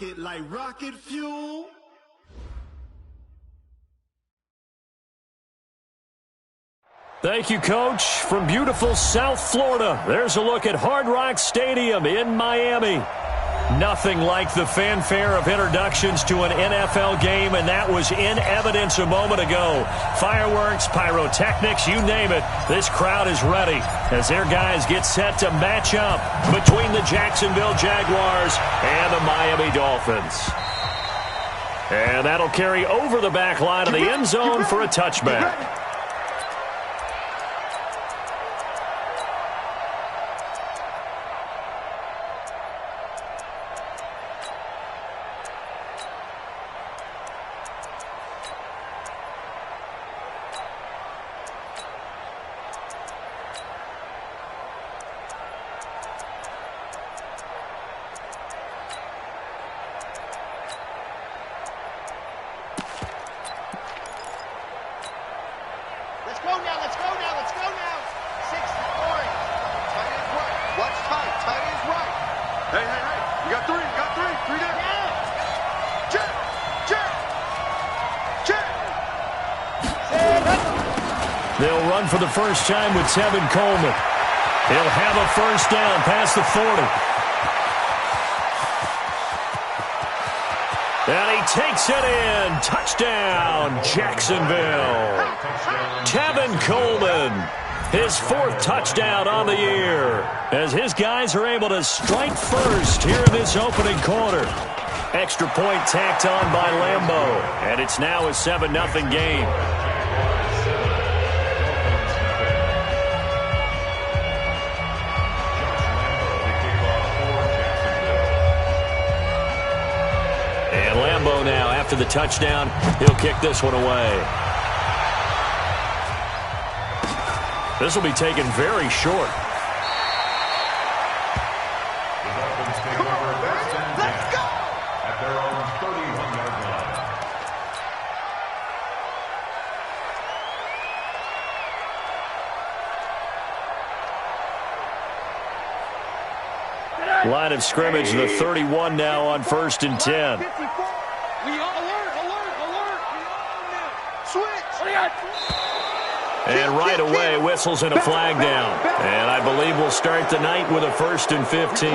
rocket like rocket fuel. Thank you, Coach. From beautiful South Florida, there's a look at Hard Rock Stadium in Miami. Nothing like the fanfare of introductions to an NFL game, and that was in evidence a moment ago. Fireworks, pyrotechnics, you name it. This crowd is ready as their guys get set to match up between the Jacksonville Jaguars and the Miami Dolphins. And that'll carry over the back line of the end zone for a touchback. They'll run for the first time with Tevin Coleman. He'll have a first down past the 40. And he takes it in. Touchdown, Jacksonville. Tevin Coleman, his fourth touchdown on the year, as his guys are able to strike first here in this opening quarter. Extra point tacked on by Lambeau, and it's now a 7-0 game. And Lambeau now, after the touchdown, he'll kick this one away. This will be taken very short. Line of scrimmage, the 31 now on 1st and 10. And right away, whistles and a flag down. And I believe we'll start the night with a 1st and 15.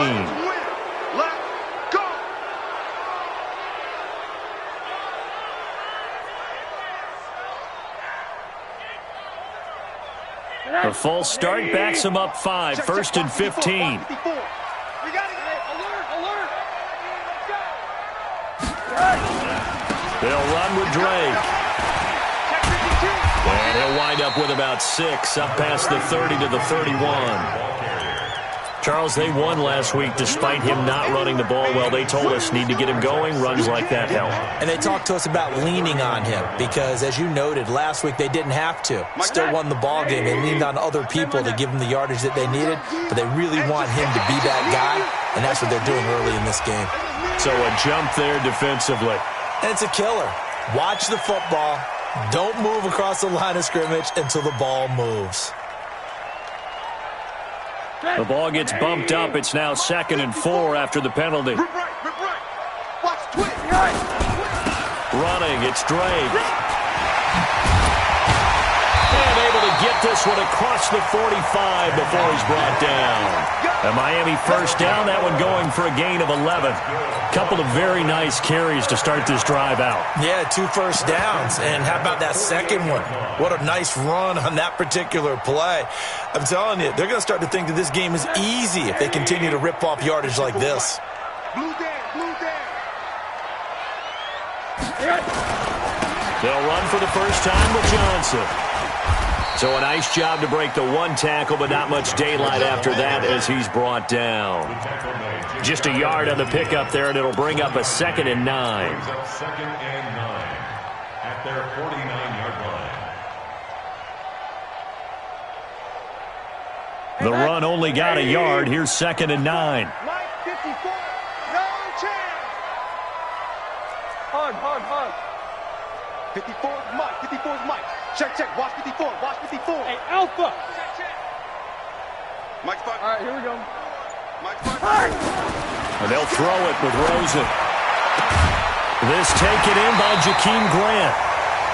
A false start backs him up 5, 1st and 15. They'll run with Drake. And he'll wind up with about 6, up past the 30 to the 31. Charles, they won last week despite him not running the ball well. They told us need to get him going. Runs like that help. And they talked to us about leaning on him because, as you noted, last week they didn't have to. Still won the ball game. They leaned on other people to give them the yardage that they needed, but they really want him to be that guy, and that's what they're doing early in this game. So a jump there defensively. And it's a killer. Watch the football. Don't move across the line of scrimmage until the ball moves. The ball gets bumped up. It's now 2nd and 4 after the penalty. Running, it's Drake. And able to get this one across the 45 before he's brought down. A Miami first down, that one going for a gain of 11. Couple of very nice carries to start this drive out. Yeah, 2 first downs. And how about that second one? What a nice run on that particular play. I'm telling you, they're going to start to think that this game is easy if they continue to rip off yardage like this. They'll run for the first time with Johnson. So a nice job to break the one tackle, but not much daylight after that as he's brought down. Just a yard on the pickup there, and it'll bring up a 2nd and 9. 2nd and 9 at their 49-yard line. The run only got a yard. Here's 2nd and 9. Mike 54, no chance. Hard. 54 is Mike. 54 is Mike. Check. Watch 54. Hey, Alpha. Check. Mike's fine. All right, here we go. Mike's fine. And they'll throw it with Rosen. This taken in by Jakeem Grant.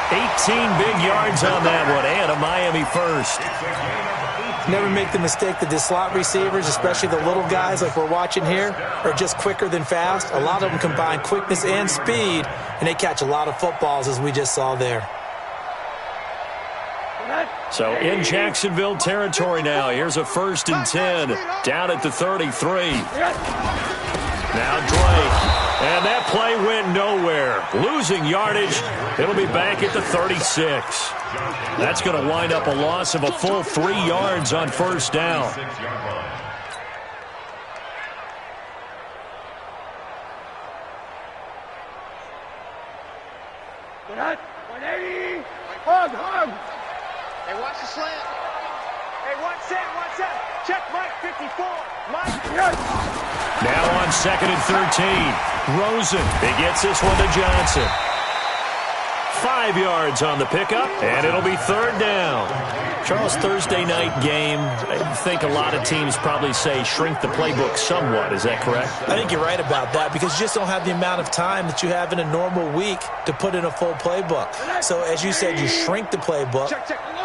18 big yards on that one, and a Miami first. Never make the mistake that the slot receivers, especially the little guys like we're watching here, are just quicker than fast. A lot of them combine quickness and speed, and they catch a lot of footballs, as we just saw there. So in Jacksonville territory now. Here's a 1st and 10 down at the 33. Now Drake. And that play went nowhere. Losing yardage. It'll be back at the 36. That's going to wind up a loss of a full 3 yards on 1st down. Hug. Hey, watch the slant. Hey, watch that. Check Mike 54. Mike. Now on 2nd and 13. Rosen. He gets this one to Johnson. 5 yards on the pickup, and it'll be 3rd down. Charles, Thursday night game, I think a lot of teams probably say shrink the playbook somewhat. Is that correct? I think you're right about that because you just don't have the amount of time that you have in a normal week to put in a full playbook. So as you said, you shrink the playbook,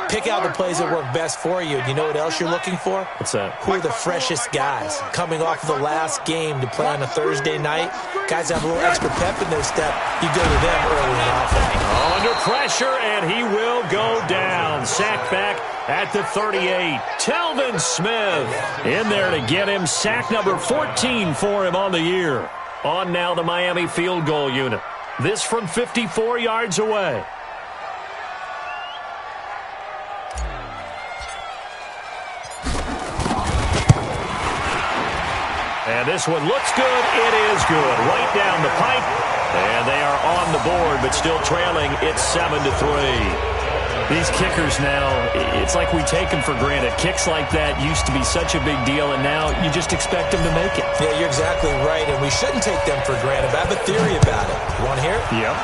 pick out the plays that work best for you. You know what else you're looking for? What's that? Who are the freshest guys coming off of the last game to play on a Thursday night? Guys have a little extra pep in their step. You go to them early and often. Under pressure, and he will go down. Sacked back at the 38. Telvin Smith in there to get him. Sack number 14 for him on the year. On now the Miami field goal unit. This from 54 yards away. And this one looks good. It is good. Right down the pipe. And they are on the board, but still trailing. It's 7-3. These kickers now, it's like we take them for granted. Kicks like that used to be such a big deal, and now you just expect them to make it. Yeah, you're exactly right, and we shouldn't take them for granted. But I have a theory about it. You want to hear it? Yep.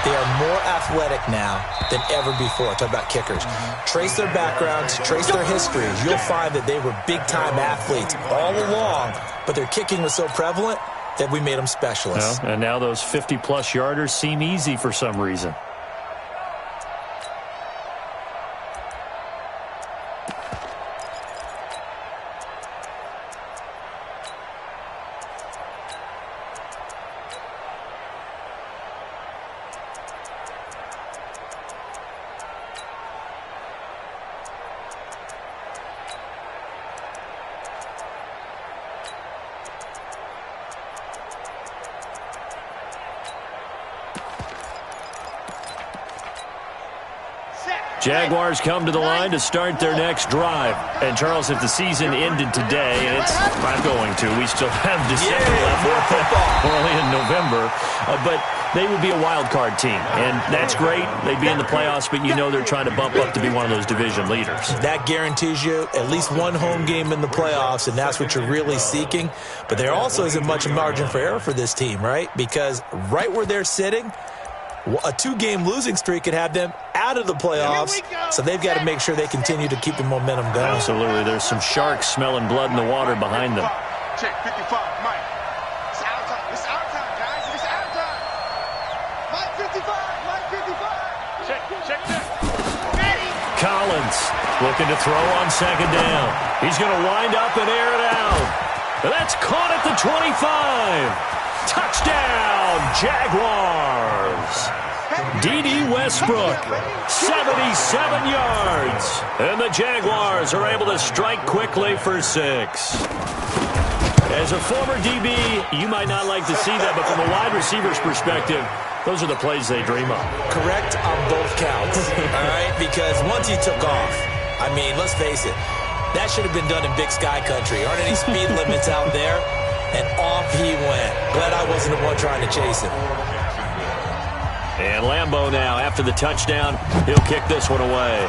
They are more athletic now than ever before. Talk about kickers. Trace their backgrounds, trace their histories. You'll find that they were big-time athletes all along, but their kicking was so prevalent that we made them specialists. Well, and now those 50-plus yarders seem easy for some reason. Jaguars come to the line to start their next drive. And, Charles, if the season ended today, and it's not going to, we still have December left. We're only in November. But they would be a wild card team. And that's great. They'd be in the playoffs, but you know they're trying to bump up to be one of those division leaders. That guarantees you at least one home game in the playoffs, and that's what you're really seeking. But there also isn't much margin for error for this team, right? Because right where they're sitting, a 2-game losing streak could have them out of the playoffs, so they've got to make sure they continue to keep the momentum going. Absolutely. There's some sharks smelling blood in the water behind them. Check 55, Mike. It's our time. It's our time, guys. It's our time. Mike 55. Mike 55. Check. Ready. Collins looking to throw on 2nd down. He's going to wind up and air it out. And that's caught at the 25. Touchdown, Jaguars. D.D. Westbrook, 77 yards. And the Jaguars are able to strike quickly for 6. As a former DB, you might not like to see that, but from a wide receiver's perspective, those are the plays they dream of. Correct on both counts, all right? Because once he took off, I mean, let's face it, that should have been done in Big Sky Country. Aren't any speed limits out there? And off he went. Glad I wasn't the one trying to chase him. And Lambeau now, after the touchdown, he'll kick this one away.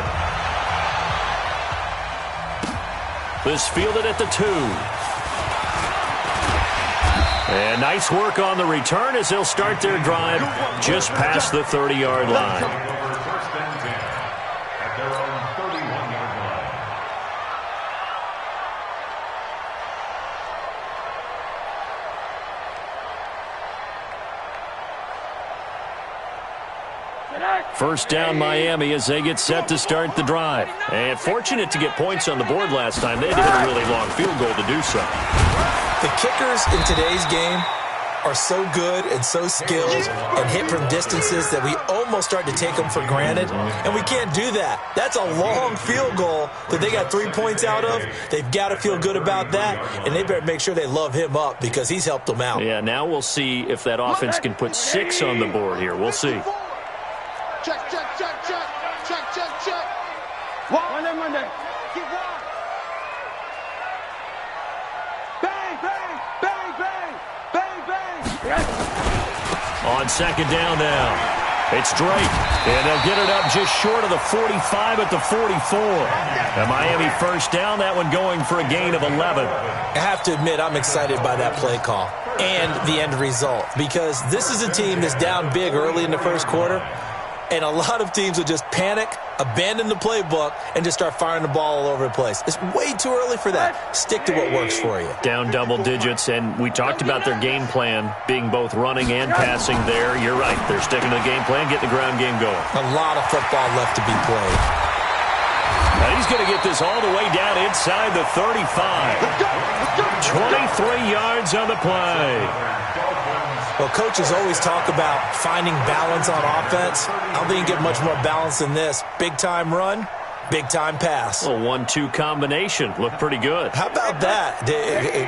This fielded at the 2. And nice work on the return as they'll start their drive just past the 30-yard line. First down Miami as they get set to start the drive. And fortunate to get points on the board last time. They had to hit a really long field goal to do so. The kickers in today's game are so good and so skilled and hit from distances that we almost start to take them for granted, and we can't do that. That's a long field goal that they got 3 points out of. They've got to feel good about that, and they better make sure they love him up because he's helped them out. Yeah, now we'll see if that offense can put 6 on the board here. We'll see. Check, check, check, check. Check, check, check. Monday. Keep one. Bang, bang, bang, bang. Bang, bang. On second down now. It's Drake, and they'll get it up just short of the 45 at the 44. A Miami first down, that one going for a gain of 11. I have to admit, I'm excited by that play call and the end result because this is a team that's down big early in the first quarter, and a lot of teams will just panic, abandon the playbook, and just start firing the ball all over the place. It's way too early for that. Stick to what works for you. Down double digits, and we talked about their game plan being both running and passing there. You're right. They're sticking to the game plan, getting the ground game going. A lot of football left to be played. Now he's going to get this all the way down inside the 35. 23 yards on the play. Well, coaches always talk about finding balance on offense. I don't think you get much more balance than this. Big-time run, big-time pass. A 1-2 combination. Looked pretty good. How about that?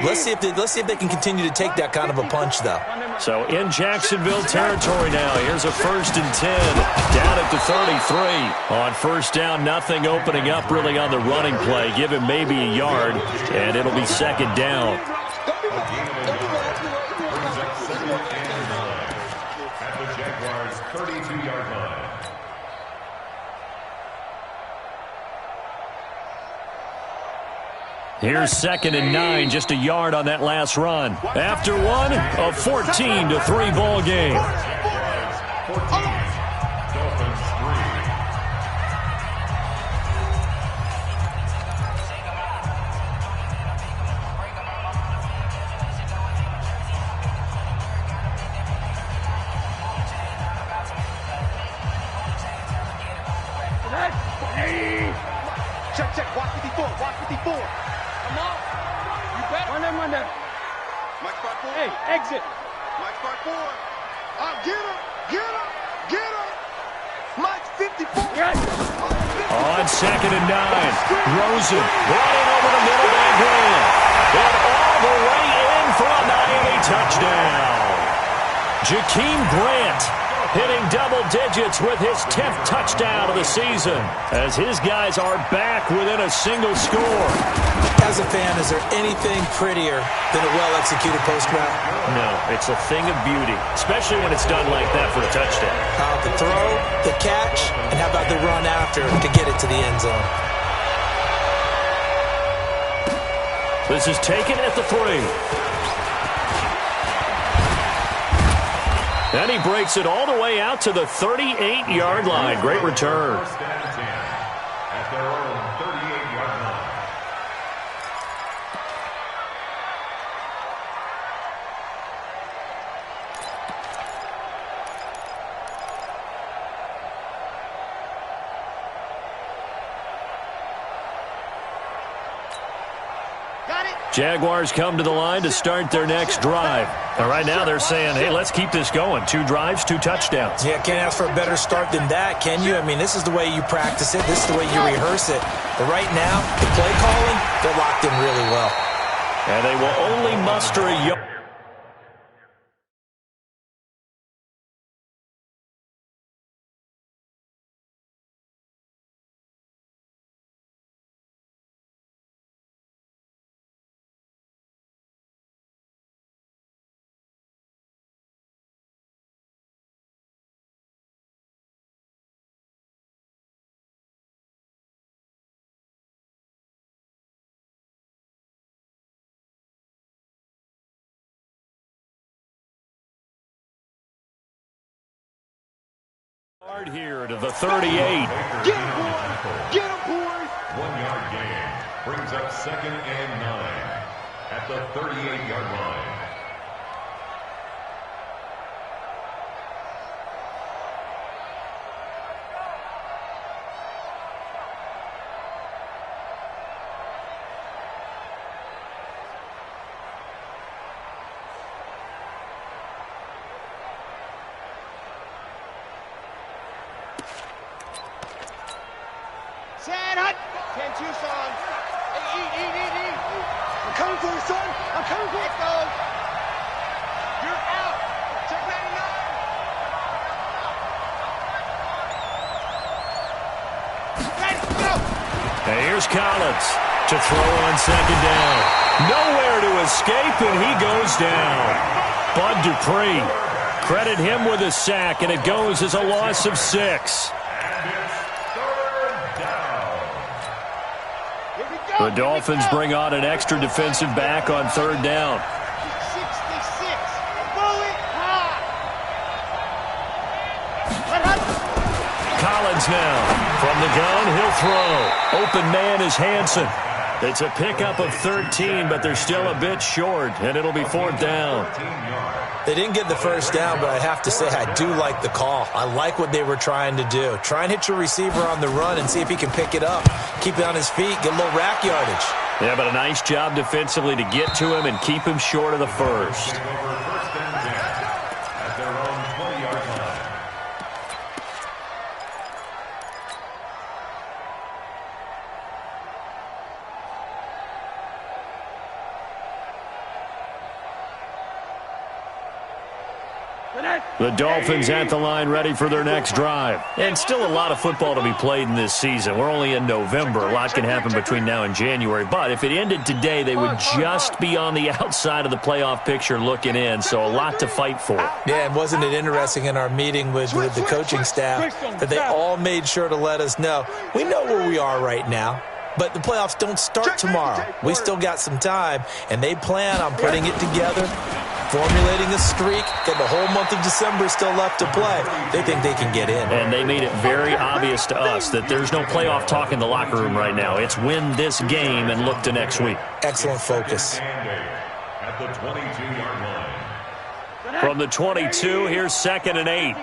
Let's see if they can continue to take that kind of a punch, though. So in Jacksonville territory now. Here's a 1st and 10. Down at the 33. On first down, nothing opening up really on the running play. Give him maybe a yard, and it'll be second down. Here's 2nd and 9, just a yard on that last run. After one, a 14-3 ball game. Check, check. Watch 54. Watch 54. Come on. You better. Run that. Mike spot 4. Hey, exit. Mike spot 4. Get him. Get him. Get him. Mike 54. Yes. On 2nd and 9. Rosen running over the middle by Graham. And all the way in for a Miami touchdown. Jakeem Grant hitting double digits with his 10th touchdown of the season as his guys are back within a single score. As a fan, is there anything prettier than a well-executed post route? No, it's a thing of beauty, especially when it's done like that for a touchdown. The throw, the catch, and how about the run after to get it to the end zone? This is taken at the 3. And he breaks it all the way out to the 38-yard line. Great return. At their own 38-yard line. Jaguars come to the line to start their next drive. And right now they're saying, hey, let's keep this going. 2 drives, 2 touchdowns. Yeah, can't ask for a better start than that, can you? I mean, this is the way you practice it. This is the way you rehearse it. But right now, the play calling, they're locked in really well. And they will only muster a yard. Here to the 38. Get him, boys. Get him, boys. 1-yard gain brings up 2nd and 9 at the 38-yard line. Set, hut. 10-2, son. Hey, eat. I'm coming for you, son. I'm coming for you. Let's go. You're out. Check 99. Ready, go. And here's Collins to throw on second down. Nowhere to escape, and he goes down. Bud Dupree, credit him with a sack, and it goes as a loss of 6. The Dolphins bring on an extra defensive back on third down. 66. Bullet hot. Collins now. From the gun, he'll throw. Open man is Hansen. It's a pickup of 13, but they're still a bit short, and it'll be fourth down. They didn't get the first down, but I have to say I do like the call. I like what they were trying to do. Try and hit your receiver on the run and see if he can pick it up. Keep it on his feet, get a little rack yardage. Yeah, but a nice job defensively to get to him and keep him short of the first. The Dolphins at the line ready for their next drive. And still a lot of football to be played in this season. We're only in November. A lot can happen between now and January. But if it ended today, they would just be on the outside of the playoff picture looking in. So a lot to fight for. Yeah, and wasn't it interesting in our meeting with the coaching staff that they all made sure to let us know, we know where we are right now. But the playoffs don't start tomorrow. We still got some time, and they plan on putting it together, formulating a streak, got the whole month of December still left to play. They think they can get in. And they made it very obvious to us that there's no playoff talk in the locker room right now. It's win this game and look to next week. Excellent focus. At the 22-yard line. From the 22, here's 2nd and 8. Hey,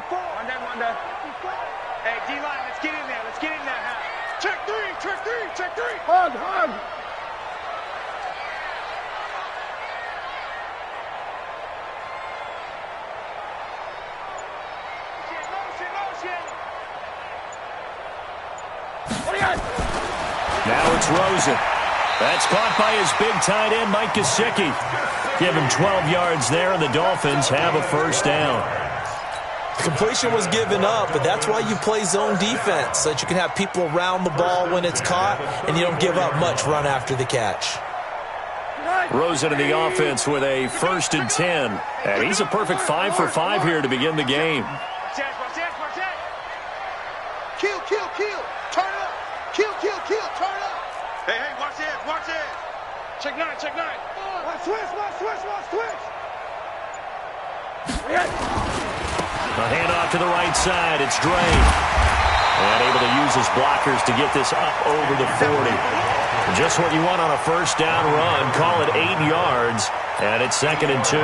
D-line, let's get in there. Let's get in there. Check three. Hug. Motion. What do you got? Now it's Rosen. That's caught by his big tight end, Mike Gesicki. Give him 12 yards there, and the Dolphins have a first down. Completion was given up, but that's why you play zone defense, so that you can have people around the ball when it's caught, and you don't give up much run after the catch. Rosen in the offense with a 1st and 10. And he's a perfect 5 for 5 here to begin the game. Watch that. Kill. Turn up. Kill. Turn up. Hey, watch it. Check 9. Switch. A handoff to the right side. It's Dre. And able to use his blockers to get this up over the 40. Just what you want on a first down run. Call it 8 yards. And it's 2nd and 2.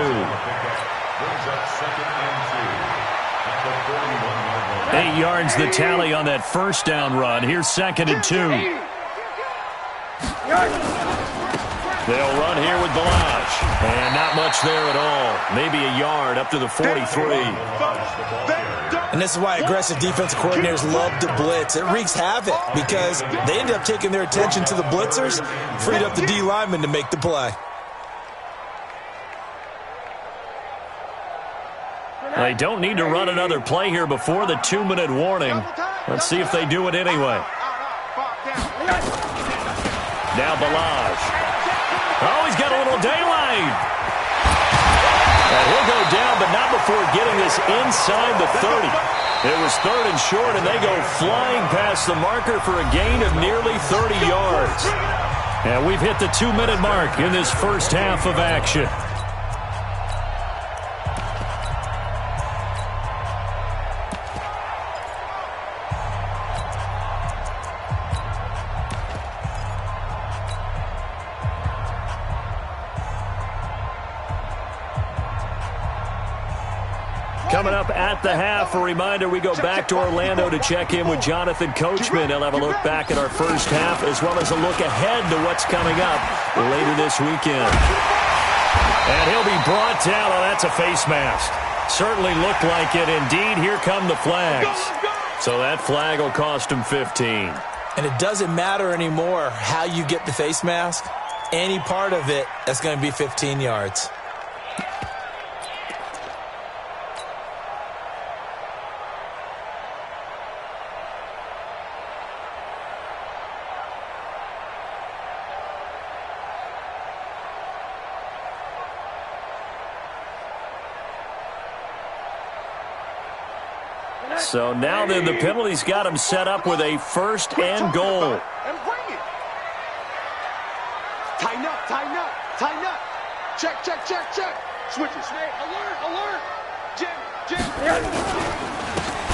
8 yards the tally on that first down run. Here's 2nd and 2. They'll run here with Balazs. And not much there at all. Maybe a yard up to the 43. And this is why aggressive defensive coordinators love to blitz. It wreaks havoc because they end up taking their attention to the blitzers, freed up the D lineman to make the play. They don't need to run another play here before the 2-minute warning. Let's see if they do it anyway. Now Balazs. Oh, he's got a little daylight. And he'll go down, but not before getting this inside the 30. It was 3rd and short, and they go flying past the marker for a gain of nearly 30 yards. And we've hit the 2-minute mark in this first half of action. Coming up at the half, a reminder, we go back to Orlando to check in with Jonathan Coachman. He'll have a look back at our first half as well as a look ahead to what's coming up later this weekend. And he'll be brought down. Oh, that's a face mask. Certainly looked like it. Indeed, here come the flags. So that flag will cost him 15. And it doesn't matter anymore how you get the face mask. Any part of it, that's going to be 15 yards. So now then, the penalty's got him set up with a first and goal. And bring it. Tighten up, tighten up, tighten up. Check, check, check, check. Switches. Hey, alert, alert. Jim.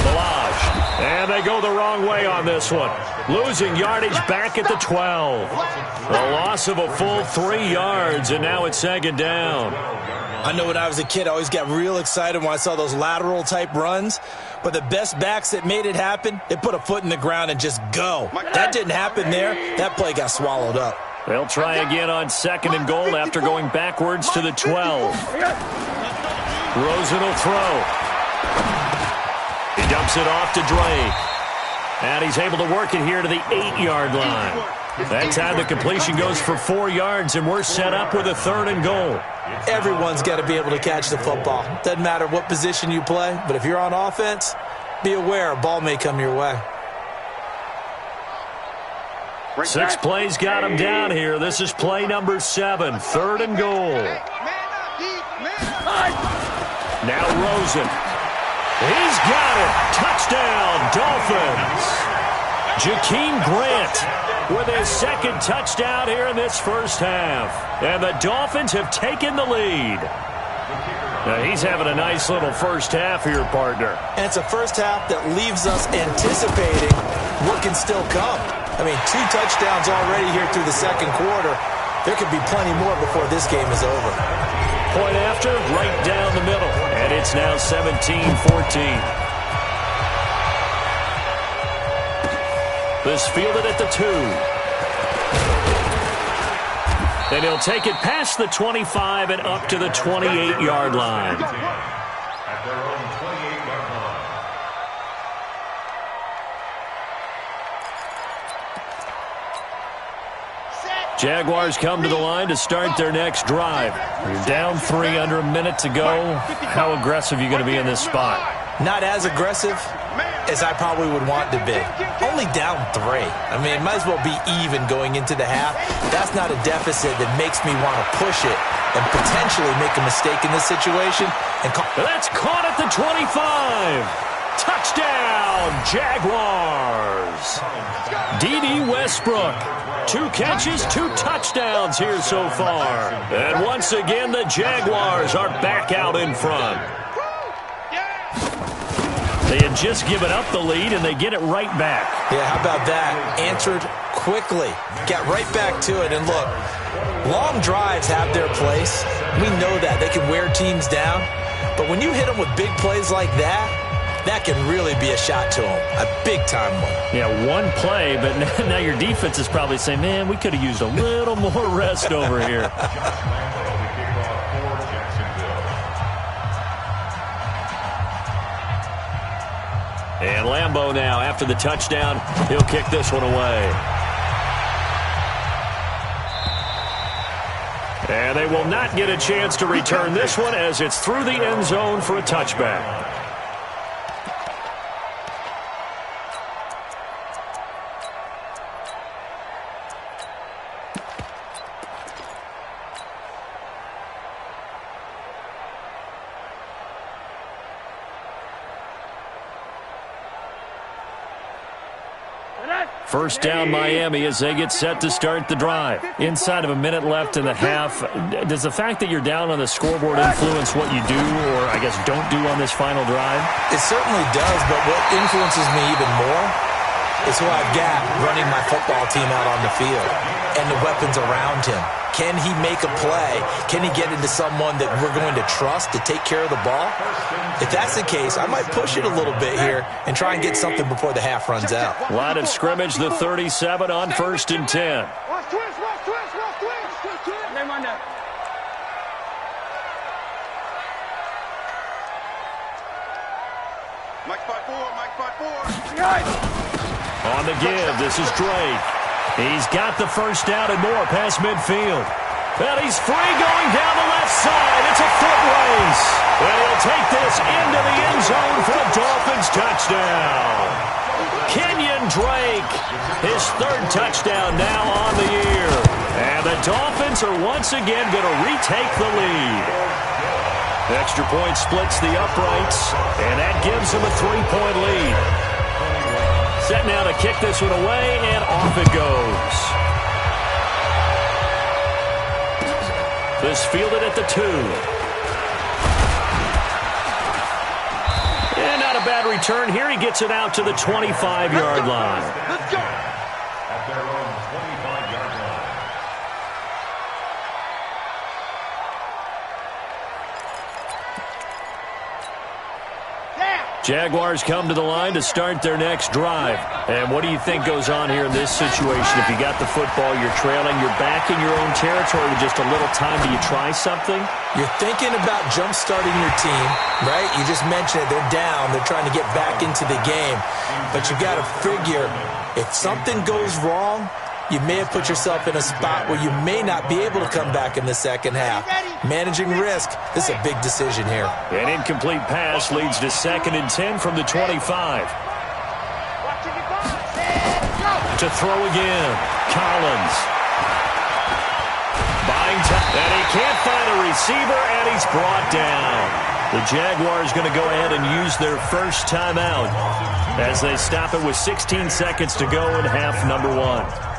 Balaj. And they go the wrong way on this one. Losing yardage back at the 12. A loss of a full 3 yards, and now it's second down. I know when I was a kid, I always got real excited when I saw those lateral-type runs. But the best backs that made it happen, they put a foot in the ground and just go. That didn't happen there. That play got swallowed up. They'll try again on second and goal after going backwards to the 12. Rosen will throw. He dumps it off to Drake. And he's able to work it here to the 8-yard line. That time the completion goes for 4 yards, and we're set up with a third and goal. Everyone's got to be able to catch the football. Doesn't matter what position you play, but if you're on offense, be aware a ball may come your way. 6 plays got him down here. This is play number 7, third and goal. Now Rosen. He's got it. Touchdown, Dolphins. Jakeem Grant with his second touchdown here in this first half. And the Dolphins have taken the lead. Now he's having a nice little first half here, partner. And it's a first half that leaves us anticipating what can still come. I mean, 2 touchdowns already here through the second quarter. There could be plenty more before this game is over. Point after, right down the middle. And it's now 17-14. This fielded at the 2. And he'll take it past the 25 and up to the 28-yard line. At their own 28-yard line. Jaguars come to the line to start their next drive. You're down 3 under a minute to go. How aggressive are you going to be in this spot? Not as aggressive as I probably would want to be. Only down 3. I mean, it might as well be even going into the half. That's not a deficit that makes me want to push it and potentially make a mistake in this situation. That's caught at the 25. Touchdown, Jaguars. D.D. Westbrook. 2 catches, 2 touchdowns here so far. And once again, the Jaguars are back out in front. They had just given up the lead, and they get it right back. Yeah, how about that? Answered quickly. Got right back to it. And look, long drives have their place. We know that. They can wear teams down. But when you hit them with big plays like that, that can really be a shot to them. A big-time one. Yeah, 1 play, but now your defense is probably saying, man, we could have used a little more rest over here. And Lambeau now, after the touchdown, he'll kick this one away. And they will not get a chance to return this one as it's through the end zone for a touchback. First down Miami as they get set to start the drive. Inside of a minute left in the half. Does the fact that you're down on the scoreboard influence what you do or, I guess, don't do on this final drive? It certainly does, but what influences me even more is who I've got running my football team out on the field and the weapons around him. Can he make a play? Can he get into someone that we're going to trust to take care of the ball? If that's the case, I might push it a little bit here and try and get something before the half runs out. Line of scrimmage, the 37 on 1st and 10. Watch twist, watch twist, watch twist. Name on that. Mike 5-4, Mike 5-4. On the give, this is Drake. He's got the first down and more past midfield. And he's free going down the left side. It's a foot race. And he'll take this into the end zone for a Dolphins touchdown. Kenyon Drake, his third touchdown now on the year. And the Dolphins are once again going to retake the lead. Extra point splits the uprights, and that gives them a 3-point lead. Set now to kick this one away, and off it goes. This fielded at the 2. And not a bad return here. He gets it out to the 25-yard line. Let's go. At their own 25-yard line. Jaguars come to the line to start their next drive. And what do you think goes on here in this situation? If you got the football, you're trailing, you're back in your own territory with just a little time. Do you try something? You're thinking about jump-starting your team, right? You just mentioned it. They're down. They're trying to get back into the game. But you got to figure, if something goes wrong, you may have put yourself in a spot where you may not be able to come back in the second half. Managing risk, this is a big decision here. An incomplete pass leads to 2nd and 10 from the 25. To throw again, Collins. Buying time, and he can't find a receiver, and he's brought down. The Jaguars going to go ahead and use their first timeout as they stop it with 16 seconds to go in half number 1.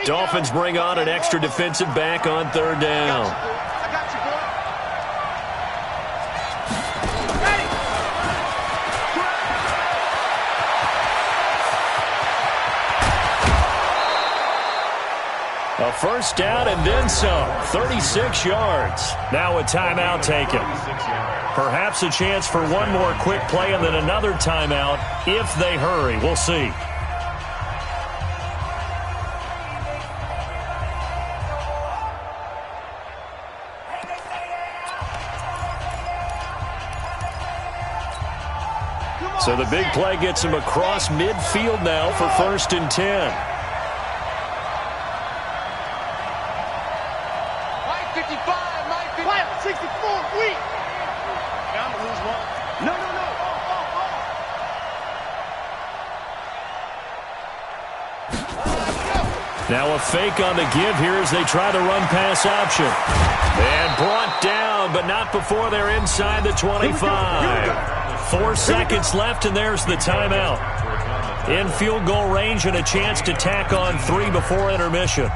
Dolphins bring on an extra defensive back on 3rd down. I got you, A first down and then some. 36 yards. Now a timeout taken. Perhaps a chance for one more quick play and then another timeout if they hurry. We'll see. So the big play gets him across midfield now for 1st and 10. Mike 55, Mike 55. 64, weak. I'm going to lose one. No. Now a fake on the give here as they try to run pass option. And brought down, but not before they're inside the 25. 4 seconds left, and there's the timeout. In field goal range and a chance to tack on 3 before intermission.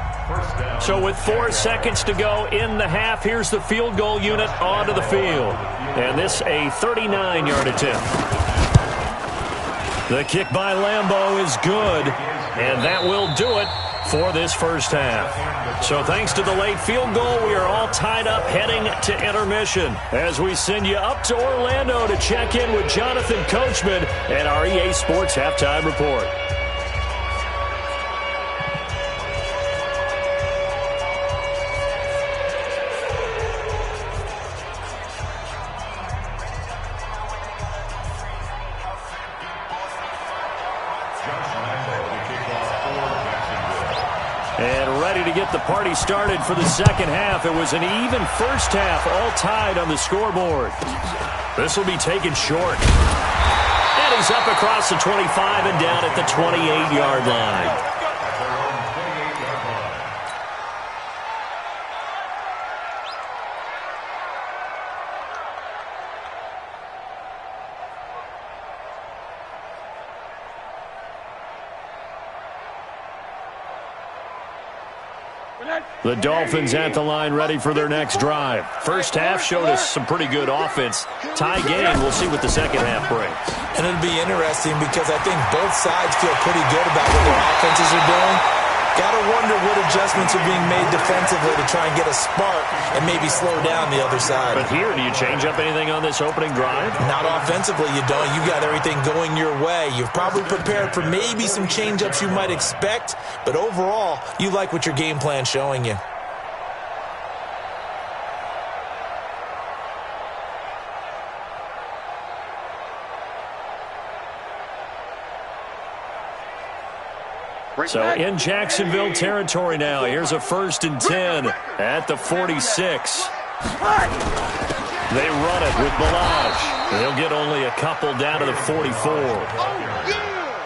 So with 4 seconds to go in the half, here's the field goal unit onto the field. And this a 39-yard attempt. The kick by Lambeau is good, and that will do it for this first half. So thanks to the late field goal, we are all tied up heading to intermission as we send you up to Orlando to check in with Jonathan Coachman and our EA Sports Halftime Report. And ready to get the party started for the second half. It was an even first half, all tied on the scoreboard. This will be taken short. And he's up across the 25 and down at the 28-yard line. The Dolphins at the line ready for their next drive. First half showed us some pretty good offense. Tie game, we'll see what the second half brings. And it'll be interesting because I think both sides feel pretty good about what their offenses are doing. Got to wonder what adjustments are being made defensively to try and get a spark and maybe slow down the other side. But here, do you change up anything on this opening drive? Not offensively, you don't. You got everything going your way. You've probably prepared for maybe some change-ups you might expect, but overall, you like what your game plan's showing you. So in Jacksonville territory now. Here's a 1st and 10 at the 46. They run it with Balaj. They'll get only a couple down to the 44.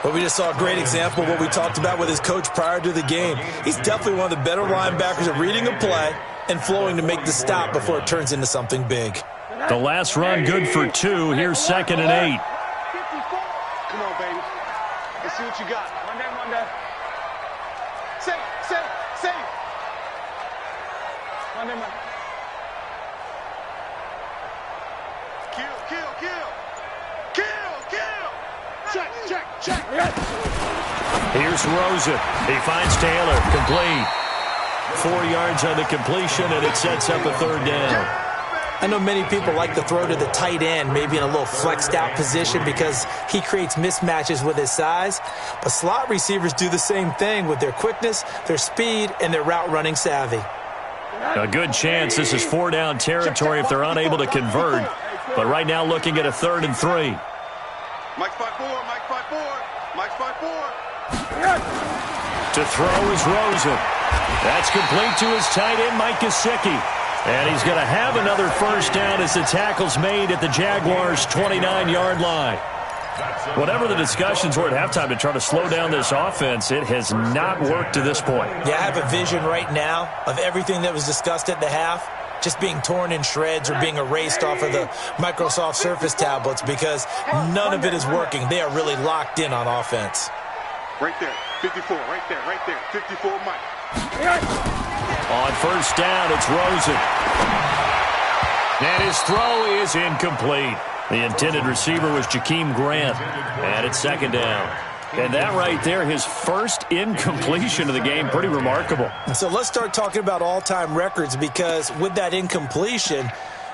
Well, we just saw a great example of what we talked about with his coach prior to the game. He's definitely one of the better linebackers at reading a play and flowing to make the stop before it turns into something big. The last run good for 2. Here's 2nd and 8. Come on, baby. Let's see what you got. One day. Save. One day. Kill. Check. Here's Rosen. He finds Taylor. Complete. 4 yards on the completion, and it sets up a 3rd down. I know many people like to throw to the tight end, maybe in a little flexed out position because he creates mismatches with his size. But slot receivers do the same thing with their quickness, their speed, and their route running savvy. A good chance this is 4-down territory if they're unable to convert. But right now looking at a 3rd and 3. Mike 5-4. To throw is Rosen. That's complete to his tight end, Mike Gesicki. And he's going to have another 1st down as the tackle's made at the Jaguars' 29-yard line. Whatever the discussions were at halftime to try to slow down this offense, it has not worked to this point. Yeah, I have a vision right now of everything that was discussed at the half just being torn in shreds or being erased off of the Microsoft Surface tablets because none of it is working. They are really locked in on offense. Right there, 54, right there, 54, Mike. On 1st down, it's Rosen. And his throw is incomplete. The intended receiver was Jakeem Grant. And it's 2nd down. And that right there, his first incompletion of the game, pretty remarkable. So let's start talking about all-time records because with that incompletion,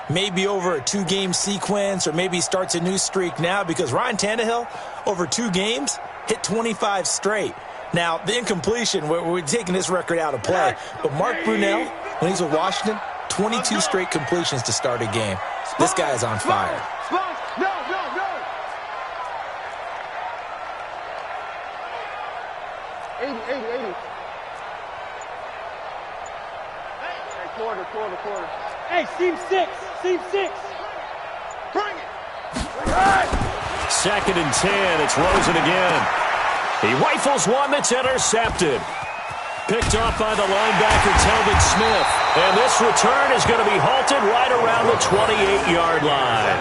maybe over a 2-game sequence or maybe starts a new streak now because Ryan Tannehill, over 2 games, hit 25 straight. Now, the incompletion, we're taking this record out of play. But Mark Brunell, when he's with Washington, 22 straight completions to start a game. This guy is on fire. No. 80. Hey, quarter. Hey, seam 6. Bring it. 2nd and 10. It's Rosen again. He rifles one that's intercepted. Picked off by the linebacker, Telvin Smith. And this return is going to be halted right around the 28-yard line.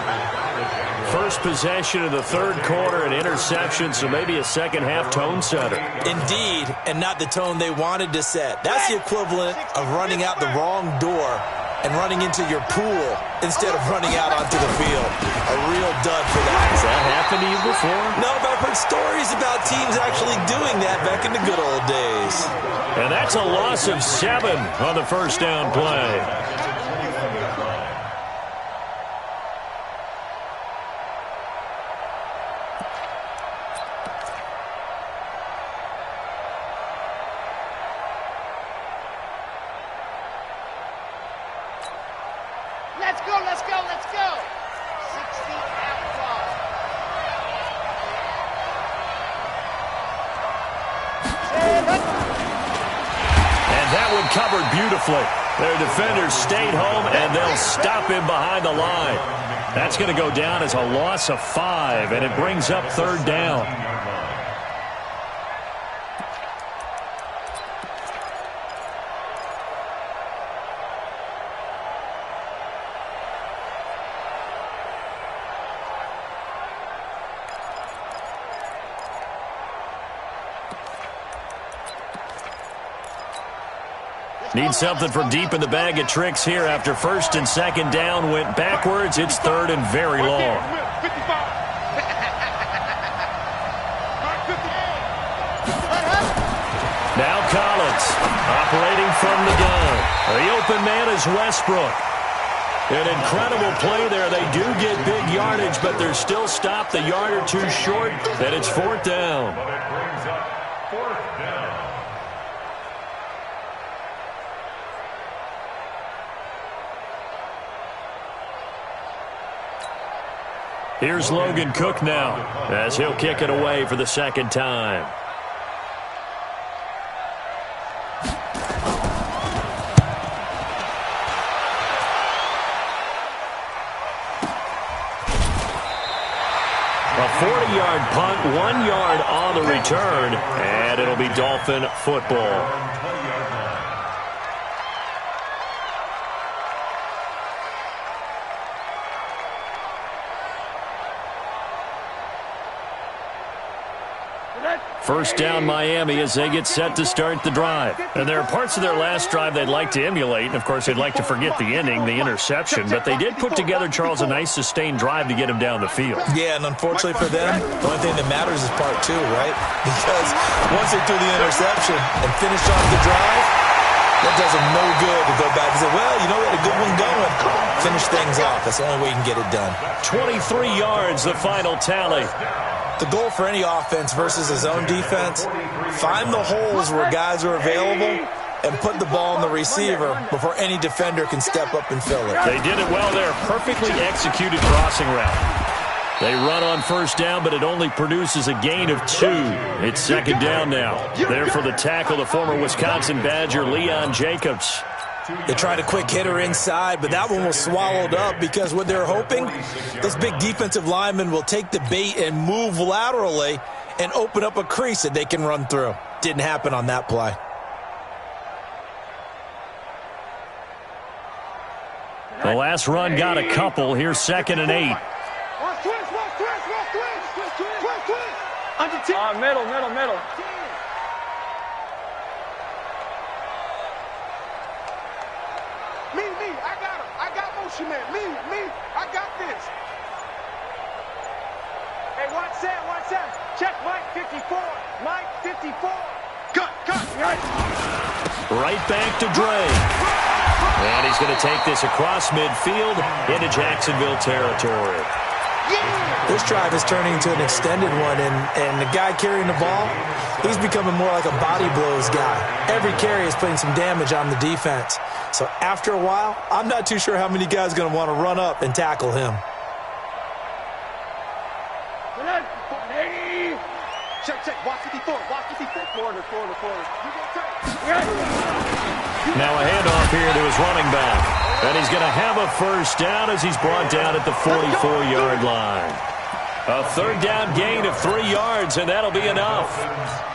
First possession of the 3rd quarter, an interception, so maybe a second-half tone setter. Indeed, and not the tone they wanted to set. That's the equivalent of running out the wrong door and running into your pool instead of running out onto the field. A real dud for that. Has that happened to you before? No, but I've heard stories about teams actually doing that back in the good old days. And that's a loss of 7 on the 1st down play. Let's go. 60 outlaws. And that one covered beautifully. Their defenders stayed home, and they'll stop him behind the line. That's going to go down as a loss of 5, and it brings up 3rd down. Need something from deep in the bag of tricks here after first and second down went backwards. It's third and very long. Now Collins operating from the gun. The open man is Westbrook. An incredible play there. They do get big yardage, but they're still stopped a yard or two short, and it's fourth down. But it brings up fourth down. Here's Logan Cook now, as he'll kick it away for the second time. A 40-yard punt, 1 yard on the return, and it'll be Dolphin football. First down Miami as they get set to start the drive. And there are parts of their last drive they'd like to emulate. And, of course, they'd like to forget the ending, the interception. But they did put together, Charles, a nice sustained drive to get him down the field. Yeah, and unfortunately for them, the only thing that matters is part two, right? Because once they threw the interception and finished off the drive, that does them no good to go back and say, well, you know, we had a good one going. Finish things off. That's the only way you can get it done. 23 yards, the final tally. The goal for any offense versus his own defense, find the holes where guys are available and put the ball on the receiver before any defender can step up and fill it. They did it well there. Perfectly executed crossing route. They run on first down, but it only produces a gain of 2. It's second down now. There for the tackle, the former Wisconsin Badger, Leon Jacobs. They tried a quick hitter inside, but that one was swallowed up because what they're hoping, this big defensive lineman will take the bait and move laterally and open up a crease that they can run through. Didn't happen on that play. The last run got a couple. Here's second and 8. Middle. Me, I got him. I got motion man. Me, I got this. Hey, watch that. Check Mike 54. Mike 54. Cut. Right back to Dre. And he's going to take this across midfield into Jacksonville territory. This drive is turning into an extended one, and the guy carrying the ball, he's becoming more like a body blows guy. Every carry is putting some damage on the defense. So after a while, I'm not too sure how many guys are going to want to run up and tackle him. Check. Watch 54. Corner. Now a handoff here to his running back. And he's going to have a first down as he's brought down at the 44-yard line. A third down gain of 3 yards, and that'll be enough.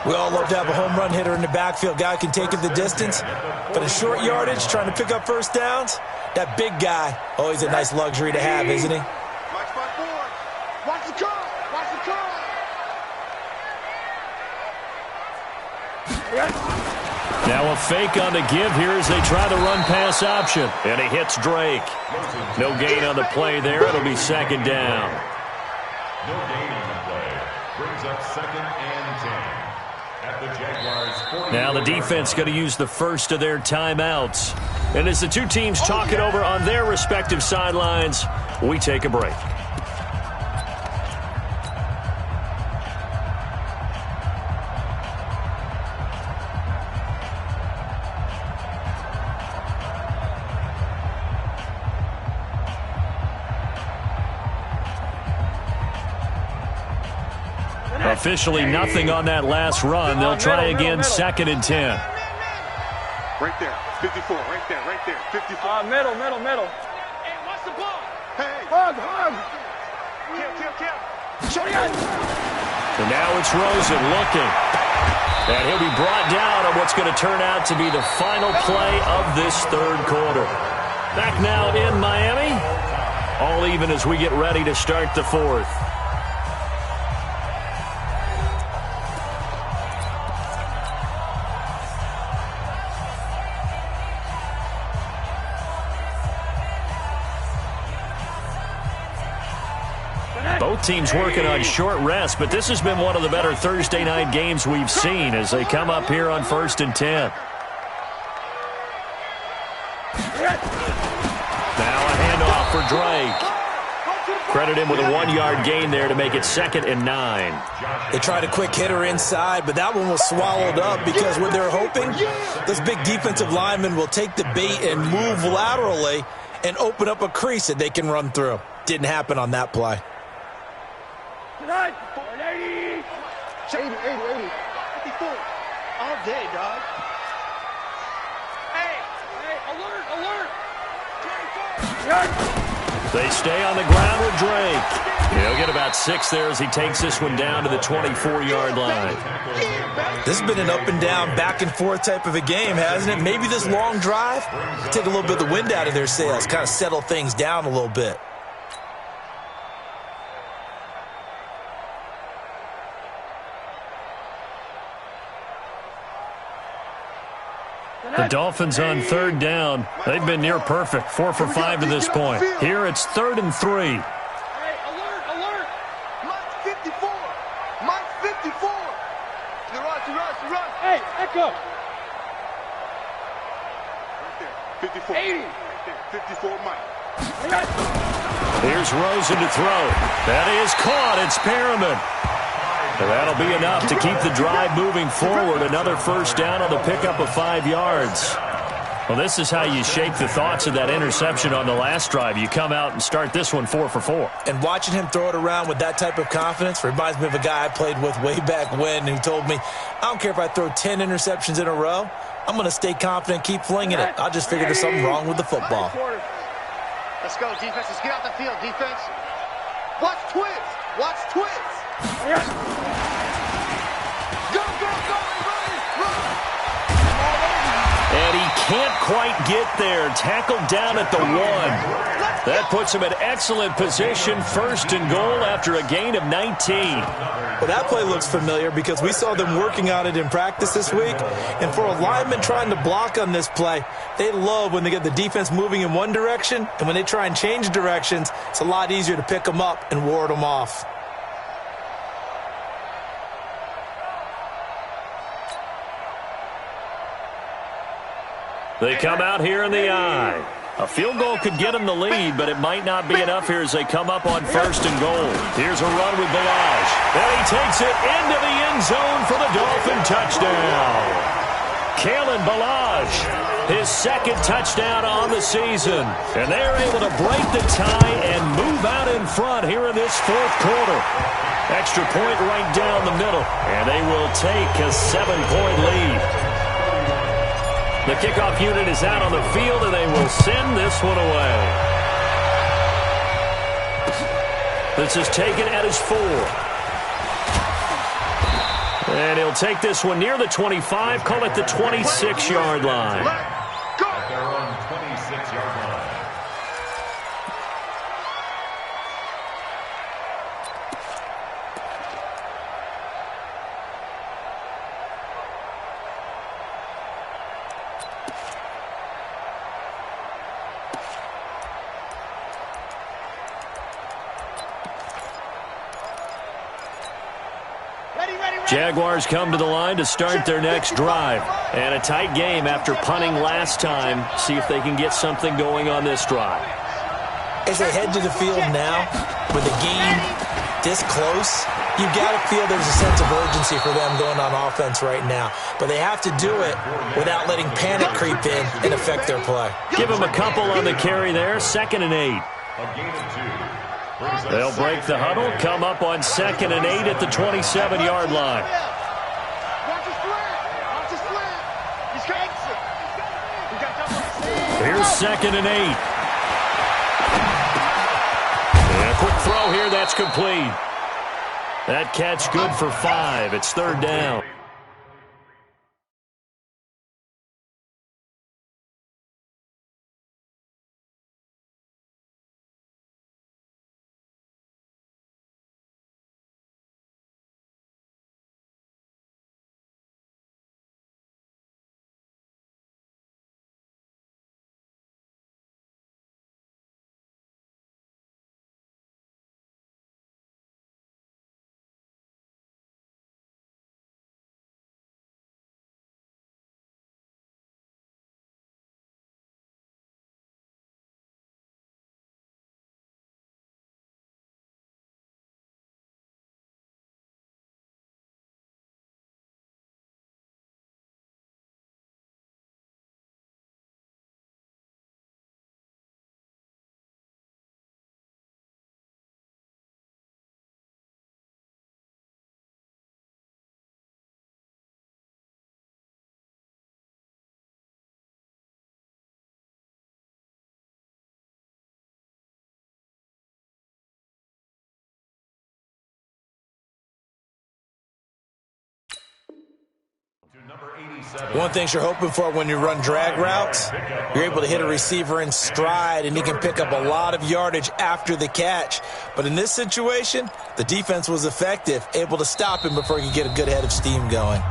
We all love to have a home run hitter in the backfield. Guy can take it the distance. But in short yardage, trying to pick up first downs, that big guy, always a nice luxury to have, isn't he? Watch the curl. Now a fake on the give here as they try the run-pass option. And he hits Drake. No gain on the play there. It'll be second down. No gain on the play. Brings up second and 10. At the Jaguars' 40. Now the defense going to use the first of their timeouts. And as the two teams talk it over on their respective sidelines, we take a break. Officially nothing on that last run. They'll try again, second and 10. Right there, 54, right there, 54. Middle. Hey, what's the ball? Hey. Hug. Kill. And now it's Rosen looking. And he'll be brought down on what's going to turn out to be the final play of this third quarter. Back now in Miami. All even as we get ready to start the fourth. Both teams working on short rest, but this has been one of the better Thursday night games we've seen as they come up here on 1st and 10. Now a handoff for Drake. Credit him with a 1-yard gain there to make it 2nd and 9. They tried a quick hitter inside, but that one was swallowed up because what they're hoping, this big defensive lineman will take the bait and move laterally and open up a crease that they can run through. Didn't happen on that play. 80, 54. All day, dog. Hey, alert. They stay on the ground with Drake. He'll get about 6 there as he takes this one down to the 24-yard line. This has been an up-and-down, back-and-forth type of a game, hasn't it? Maybe this long drive, take a little bit of the wind out of their sails, kind of settle things down a little bit. The Dolphins on 3rd down. They've been near perfect, 4 for 5 to this point. Here it's 3rd and 3. Hey, alert. Mike 54. Mike 54. To rush. Hey, echo. Right there. 54. 80. Right there. 54, Mike. Here's Rosen to throw. That is caught. It's Perriman. So that'll be enough to keep the drive moving forward. Another first down on the pickup of 5 yards. Well, this is how you shake the thoughts of that interception on the last drive. You come out and start this one 4 for 4. And watching him throw it around with that type of confidence reminds me of a guy I played with way back when who told me, I don't care if I throw 10 interceptions in a row. I'm going to stay confident, keep flinging it. I just figured there's something wrong with the football. Let's go, defense. Let's get off the field, defense. Watch twins. Go, run. And he can't quite get there. Tackled down at the 1. That puts him in excellent position, 1st and goal after a gain of 19. Well, that play looks familiar because we saw them working on it in practice this week. And for a lineman trying to block on this play, they love when they get the defense moving in one direction. And when they try and change directions, it's a lot easier to pick them up and ward them off. They come out here in the eye. A field goal could get them the lead, but it might not be enough here as they come up on 1st and goal. Here's a run with Balaj. And he takes it into the end zone for the Dolphin touchdown. Kalen Balaj, his 2nd touchdown on the season. And they're able to break the tie and move out in front here in this 4th quarter. Extra point right down the middle. And they will take a 7-point lead. The kickoff unit is out on the field, and they will send this one away. This is taken at his 4. And he'll take this one near the 25, call it the 26-yard line. At their own 26-yard line. Jaguars come to the line to start their next drive. And a tight game after punting last time. See if they can get something going on this drive. As they head to the field now, with the game this close, you've got to feel there's a sense of urgency for them going on offense right now. But they have to do it without letting panic creep in and affect their play. Give them a couple on the carry there, 2nd and 8. A gain of 2. They'll break the huddle, come up on 2nd and 8 at the 27-yard line. Here's 2nd and 8. And a quick throw here, that's complete. That catch good for 5. It's 3rd down. One thing you're hoping for when you run drag routes, you're able to hit a receiver in stride, and he can pick up a lot of yardage after the catch. But in this situation, the defense was effective, able to stop him before he could get a good head of steam going.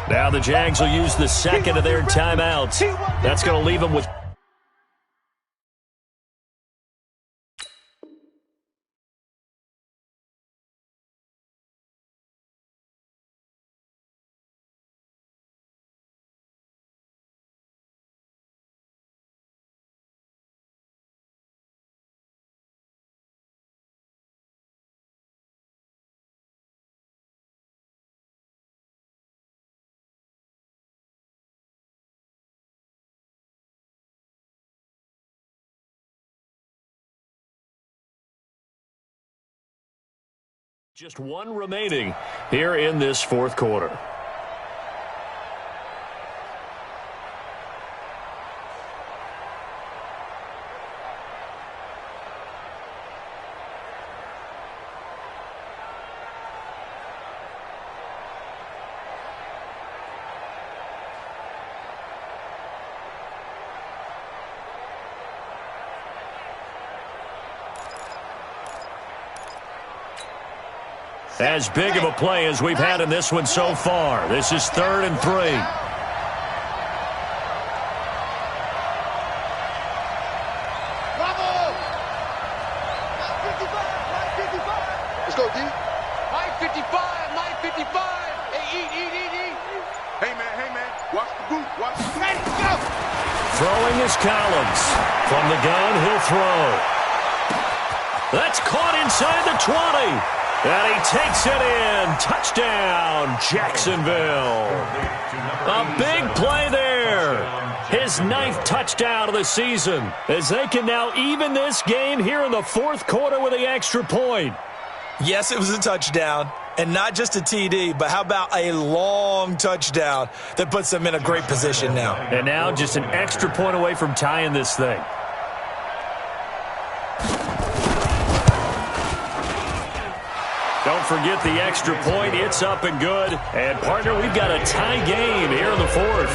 Now the Jags will use the second of their timeouts. That's going to leave them with... Just one remaining here in this fourth quarter. As big of a play as we've had in this one so far. This is 3rd and 3. Bravo! 55. Let's go, D. 55. Hey, eat. Hey, man. Watch the boot. Watch the boot. Ready, go! Throwing is Collins. From the gun, he'll throw. That's caught inside the 20. And he takes it in. Touchdown, Jacksonville. A big play there. His 9th touchdown of the season, as they can now even this game here in the fourth quarter with the extra point. Yes, it was a touchdown, and not just a TD, but how about a long touchdown that puts them in a great position now. And now just an extra point away from tying this thing. Don't forget the extra point. It's up and good. And, partner, we've got a tie game here in the fourth.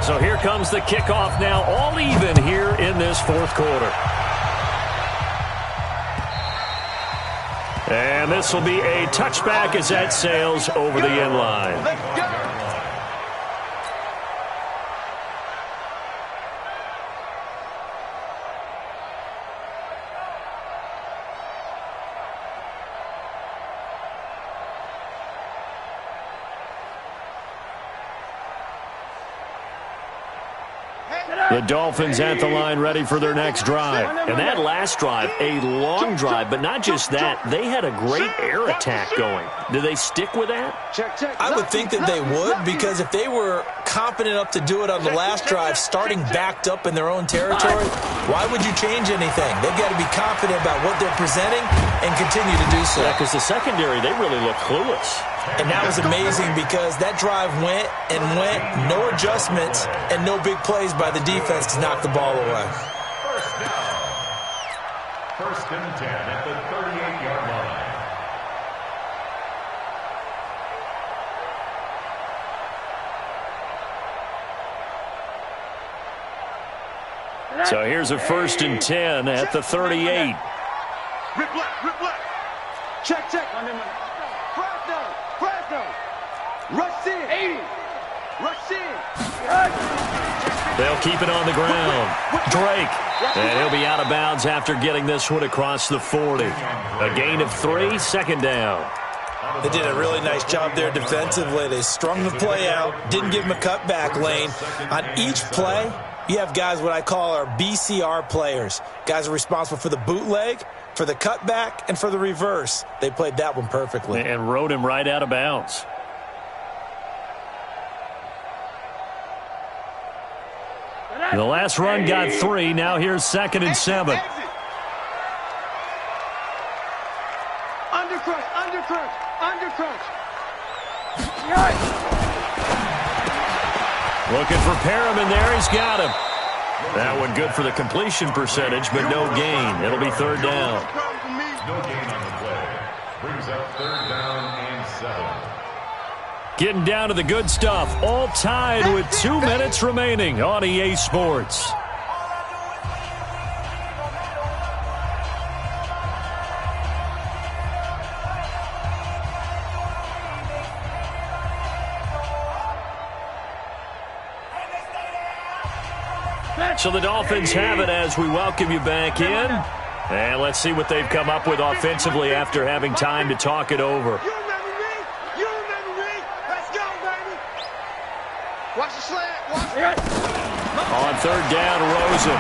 So here comes the kickoff now, all even here in this fourth quarter. And this will be a touchback as that sails over the end line. Let's go! The Dolphins at the line ready for their next drive. And that last drive, a long drive, but not just that. They had a great air attack going. Do they stick with that? I would think that they would, because if they were confident enough to do it on the last drive, starting backed up in their own territory, why would you change anything? They've got to be confident about what they're presenting and continue to do so. Yeah, because the secondary, they really look clueless. And that was amazing because that drive went and went, no adjustments, and no big plays by the defense to knock the ball away. First down. 1st and 10 at the 38-yard line. So here's a 1st and 10 at the 38. Rip left. Check. Fresno. Rush in. 80. Rush in. They'll keep it on the ground. Drake. And he'll be out of bounds after getting this one across the 40. A gain of 3, 2nd down. They did a really nice job there defensively. They strung the play out, didn't give him a cutback lane. On each play, you have guys what I call our BCR players. Guys are responsible for the bootleg, for the cutback, and for the reverse. They played that one perfectly. And rode him right out of bounds. The last run got 3. Now here's 2nd and 7. Under crunch, under crunch, under crunch. Yes. Looking for Perriman there. He's got him. That one good for the completion percentage, but no gain. It'll be third down. No gain on the play. Brings up third down and 7. Getting down to the good stuff. All tied with 2 minutes remaining on EA Sports. So the Dolphins have it as we welcome you back in. And let's see what they've come up with offensively after having time to talk it over. You remember me? You remember me? Let's go, baby. Watch the slant. Watch it. On third down, Rosen.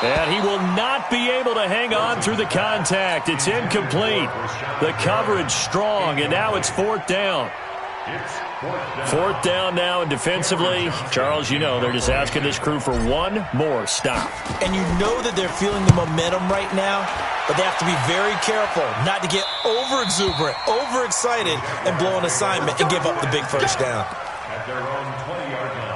And he will not be able to hang on through the contact. It's incomplete. The coverage strong, and now it's fourth down. Fourth down now, and defensively, Charles, you know, they're just asking this crew for one more stop. And you know that they're feeling the momentum right now, but they have to be very careful not to get over-exuberant, over-excited, and blow an assignment and give up the big first down. At their own 20-yard line.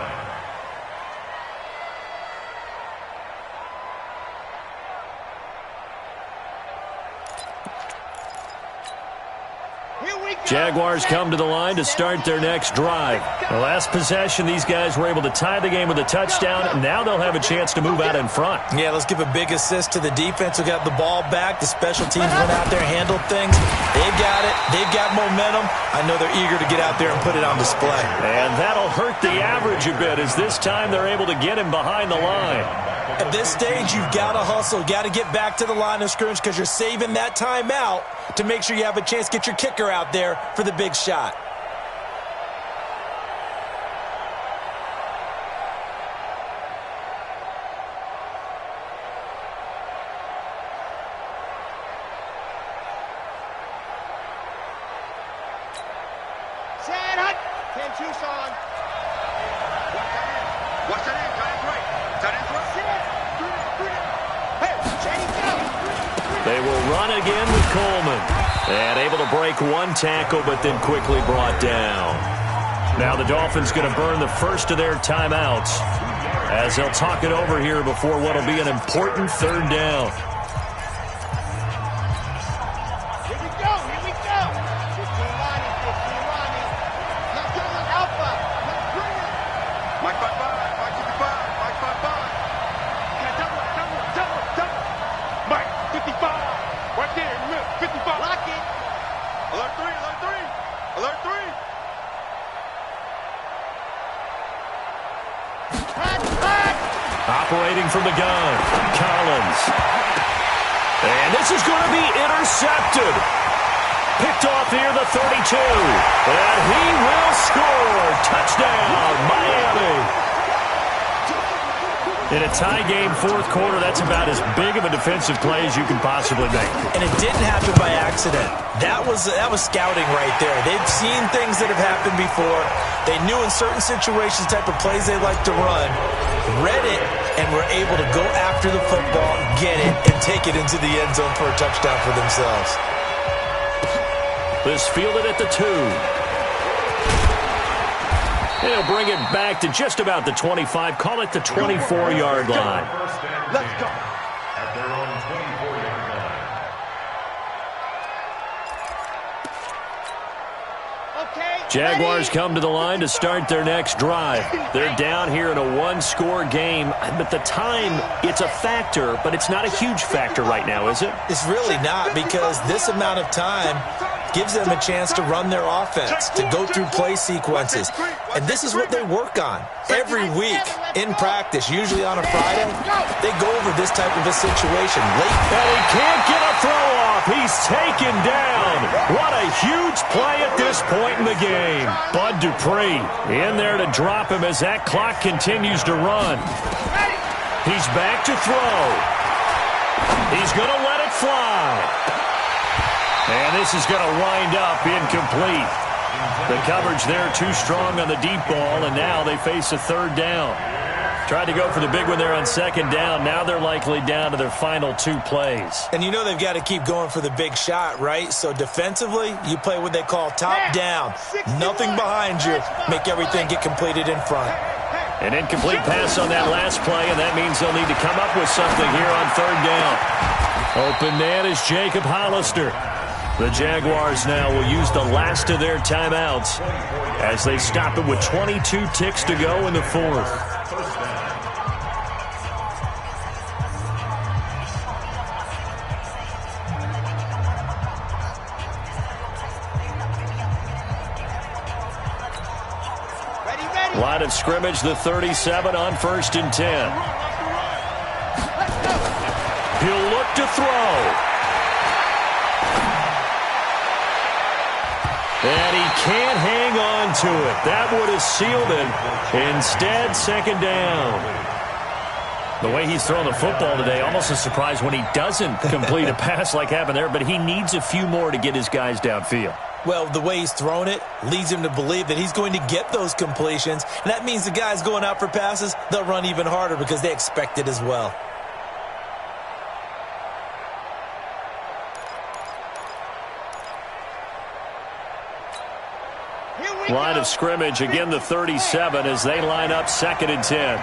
Jaguars come to the line to start their next drive. The last possession, these guys were able to tie the game with a touchdown. Now they'll have a chance to move out in front. Yeah, let's give a big assist to the defense who got the ball back. The special teams went out there and handled things. They've got it. They've got momentum. I know they're eager to get out there and put it on display. And that'll hurt the average a bit as this time they're able to get him behind the line. At this stage, you've got to hustle. Got to get back to the line of scrimmage because you're saving that timeout to make sure you have a chance to get your kicker out there for the big shot. Set hut. 10-2 on. Watch that in. Tight end's right. Tight end's right. Hey, Shady, go. They will run again with Coleman. And able to break one tackle, but then quickly brought down. Now the Dolphins going to burn the first of their timeouts as they'll talk it over here before what will be an important third down. Here we go. Here we go. 15 lining. 15 lining. Let's go. Alpha. Let's bring it. Mike 5-5. Mike 55. Mike 5-5. Yeah, double. Mike 55. Right there. Look, 55. Lock it. Alert 3. Alert 3. Alert 3. Operating from the gun, Collins. And this is going to be intercepted. Picked off near the 32. And he will score. Touchdown, Miami. In a tie game, fourth quarter, that's about as big of a defensive play as you can possibly make. And it didn't happen by accident. That was scouting right there. They've seen things that have happened before. They knew in certain situations the type of plays they like to run, read it, and were able to go after the football, get it, and take it into the end zone for a touchdown for themselves. This fielded at the 2. He'll bring it back to just about the 25. Call it the 24-yard line. Let's go. At their own 24-yard line. Okay. Jaguars come to the line to start their next drive. They're down here in a one-score game, but the time, it's a factor, but it's not a huge factor right now, is it? It's really not, because this amount of time gives them a chance to run their offense, to go through play sequences. And this is what they work on every week in practice, usually on a Friday. They go over this type of a situation late. And he can't get a throw off. He's taken down. What a huge play at this point in the game. Bud Dupree in there to drop him as that clock continues to run. He's back to throw. He's going to let it fly. And this is going to wind up incomplete. The coverage there too strong on the deep ball, and now they face a third down. Tried to go for the big one there on second down. Now they're likely down to their final 2 plays. And you know they've got to keep going for the big shot, right? So defensively, you play what they call top down. Nothing behind you. Make everything get completed in front. An incomplete pass on that last play, and that means they'll need to come up with something here on third down. Open man is Jacob Hollister. The Jaguars now will use the last of their timeouts as they stop it with 22 ticks to go in the fourth. Line of scrimmage, the 37 on 1st and 10. He'll look to throw. And he can't hang on to it. That would have sealed it. Instead, second down. The way he's throwing the football today, almost a surprise when he doesn't complete a pass like happened there, but he needs a few more to get his guys downfield. Well, the way he's thrown it leads him to believe that he's going to get those completions. And that means the guys going out for passes, they'll run even harder because they expect it as well. Line of scrimmage, again the 37 as they line up 2nd and 10.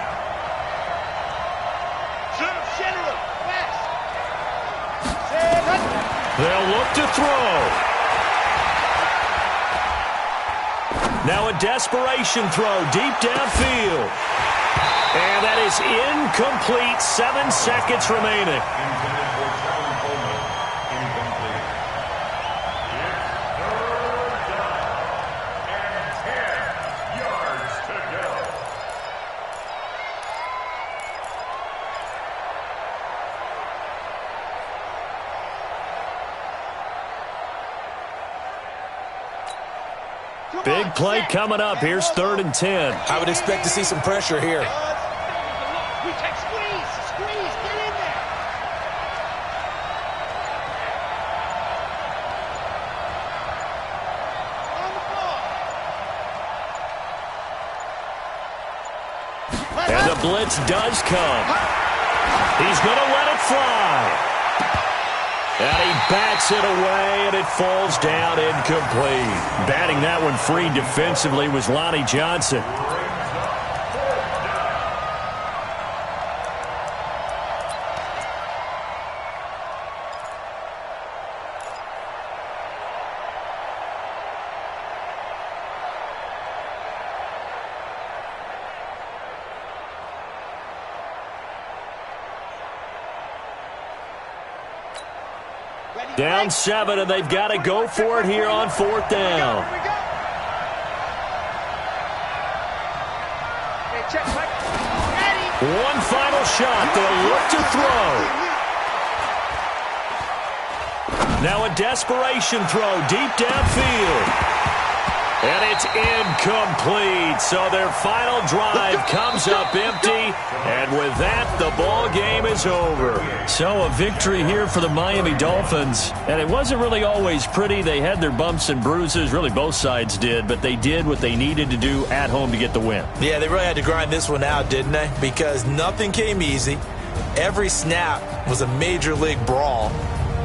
They'll look to throw. Now a desperation throw deep downfield. And that is incomplete. 7 seconds remaining. Big play coming up. Here's 3rd and 10. I would expect to see some pressure here. We take squeeze, get in there. On the ball. And the blitz does come. He's going to let it fly. And he bats it away, and it falls down incomplete. Batting that one free defensively was Lonnie Johnson. Down 7, and they've got to go for it here on 4th down. One final shot. They'll look to throw. Now a desperation throw deep downfield. And it's incomplete. So their final drive comes up empty. And with that, the ball game is over. So a victory here for the Miami Dolphins. And it wasn't really always pretty. They had their bumps and bruises. Really, both sides did. But they did what they needed to do at home to get the win. Yeah, they really had to grind this one out, didn't they? Because nothing came easy. Every snap was a major league brawl.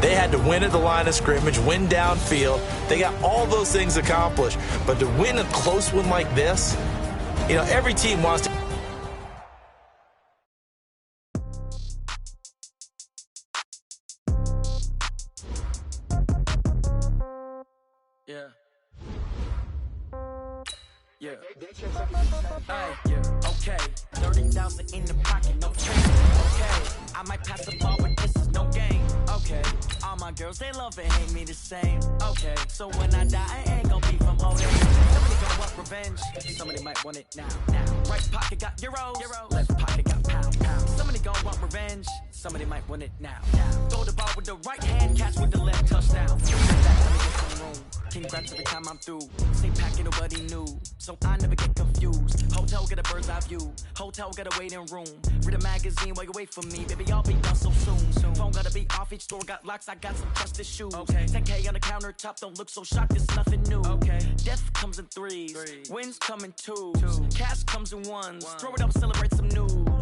They had to win at the line of scrimmage, win downfield. They got all those things accomplished. But to win a close one like this, you know, every team wants to. Yeah. Okay. 30,000 in the pocket, no change. Okay. I might pass the ball, but this is no game. Okay. All my girls, they love and hate me the same. Okay. So when I die, I ain't gonna be from old age. Somebody gonna want revenge. Somebody might want it now. Right pocket got euros. Left pocket got pound. Somebody gonna want revenge. Somebody might want it now. Throw the ball with the right hand, catch with the left, touchdown. Congrats every time I'm through. Same packet, nobody knew. So I never get confused. Hotel get a bird's eye view. Hotel get a waiting room. Read a magazine while you wait for me. Baby, I'll be done so soon. Phone gotta be off, each store got locks. I got some trusted shoes. Okay. 10K on the countertop, don't look so shocked, it's nothing new. Okay. Death comes in threes. Wins come in twos. Cash comes in ones. Throw it up, celebrate some news.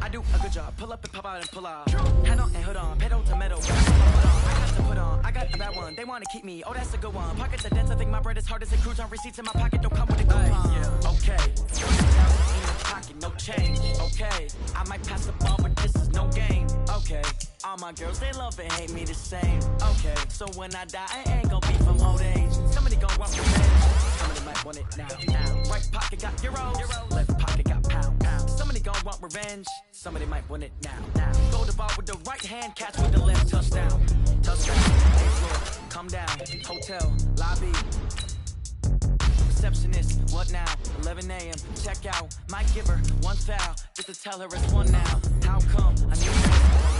I do a good job. Pull up and pop out and pull out. Head on and hood on, pedal to metal. I got to put on, I got a bad one. They want to keep me, oh that's a good one. Pockets are dense, I think my bread is hard as a crouton. Receipts in my pocket don't come with a coupon. Yeah. Okay, $30,000 in the pocket, no change. Okay, I might pass the ball, but this is no game. Okay, all my girls, they love and hate me the same. Okay, so when I die, I ain't gon' be from old age. Somebody gon' want revenge. Somebody might want it now. Right pocket got euros, left pocket got pound. Somebody gon' want revenge. Somebody might want it now. Throw the ball with the right hand, catch with the left, touchdown. Hey, floor, come down, hotel, lobby. Receptionist, what now? 11 a.m. Check out. Might give her one foul just to tell her it's one now. How come? I need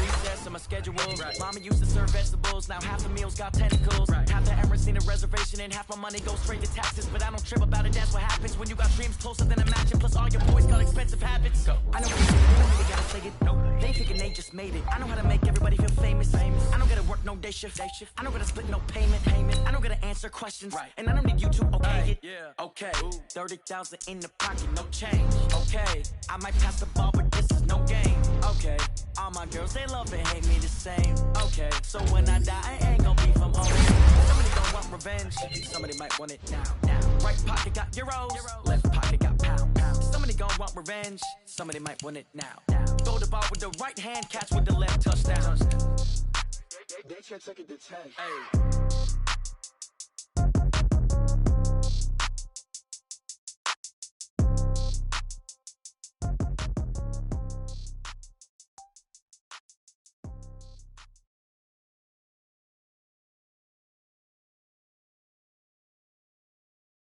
recess in my schedule. Mama used to serve vegetables. Now half the meals got tentacles. Half the Emirates need a reservation and half my money goes straight to taxes. But I don't trip about it. That's what happens when you got dreams closer than a matching. Plus all your boys got expensive habits. I know what they don't really gotta say it. Nope. They thinking they just made it. I know how to make everybody feel famous. I don't gotta work no day shift. I don't gotta split no payment. I don't gotta answer questions. And I don't need you to okay it. Okay, 30,000 in the pocket, no change. Okay, I might pass the ball, but this is no game. Okay, all my girls, they love and hate me the same. Okay, so when I die, I ain't gon' be from home. Somebody gon' want revenge. Somebody might want it now. Right pocket got euros, left pocket got pound. Somebody gon' want revenge. Somebody might want it now. Throw the ball with the right hand, catch with the left, touchdown. They can't take it to 10. Hey.